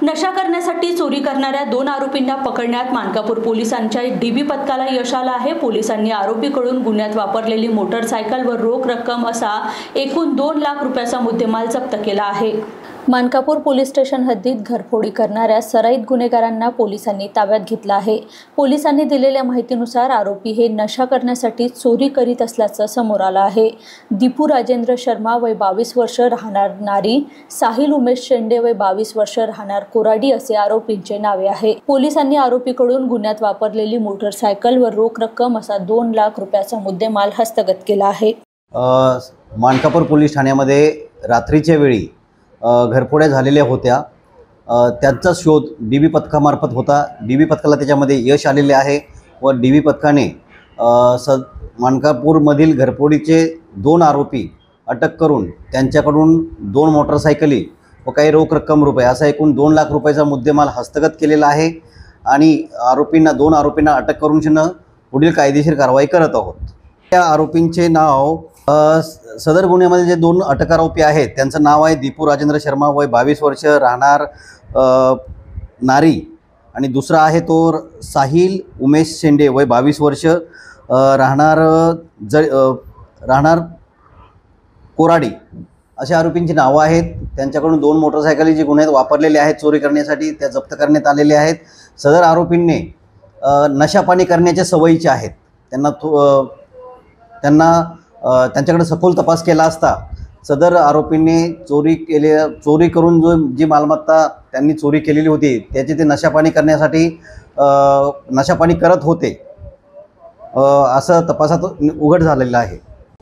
नशा करण्यासाठी चोरी करणाऱ्या 2 आरोपींना पकडण्यात मानकापूर पोलिसांच्या डीबी पथकाला यश आलं आहे। पोलिसांनी आरोपीकडून गुन्ह्यात वापरलेली मोटरसायकल व रोख रक्कम असा एकूण 2 लाख रुपयाचा मुद्देमाल जप्त केला आहे। मानकापूर पोलीस स्टेशन हद्दीत घरफोडी करणाऱ्या सराईत गुन्हेगारांना पोलिसांनी ताब्यात घेतलं आहे। पोलिसांनी दिलेल्या माहितीनुसार आरोपी हे नशा करण्यासाठी चोरी करीत असल्याचं समोर आलं आहे। दीपू राजेंद्र शर्मा वय 22 वर्ष राहणार नारी, साहिल उमेश शेंडे वय 22 वर्ष राहणार कोराडी असे आरोपींचे नावे आहे। पोलिसांनी आरोपीकडून गुन्ह्यात वापरलेली मोटरसायकल व रोख रक्कम असा 2 लाख रुपयाचा मुद्देमाल हस्तगत केला आहे। मानकापूर पोलीस ठाण्यामध्ये रात्रीच्या वेळी घरफोड्या झालेल्या होत्या। त्यांचा शोध डीबी पथकामार्फत होता। डीबी पथकाला त्याच्यामध्ये यश आलेले आहे व डीबी पथकाने मानकापूरमधील घरफोडीचे 2 आरोपी अटक करून त्यांच्याकडून 2 मोटरसायकली व काही रोख रक्कम रुपये असा एकूण 2 लाख रुपयाचा मुद्देमाल हस्तगत केलेला आहे आणि 2 आरोपींना अटक करून पुढील कायदेशीर कारवाई करत आहोत। त्या आरोपींचे नाव सदर गुन्ह्यामध्ये जे 2 अटक आरोपी आहेत त्यांचं नाव आहे दीपू राजेंद्र शर्मा वय 22 वर्ष राहणार नारी आणि दुसरा आहे तो साहिल उमेश शेंडे वय 22 वर्ष राहणार कोराडी अशा आरोपींची नावं आहेत। त्यांच्याकडून 2 मोटरसायकली जे गुन्ह्यात वापरलेले आहेत चोरी करण्यासाठी त्या जप्त करण्यात आलेले आहेत। सदर आरोपींनी नशापाणी करण्याच्या सवयीचे आहेत। त्यांच्याकडे सखोल तपास केला असता सदर आरोपींनी चोरी करून जी मालमत्ता त्यांनी चोरी केलेली होती त्याचे ते नशापाणी करण्यासाठी नशापाणी करत होते असं तपासात उघड झालेलं आहे।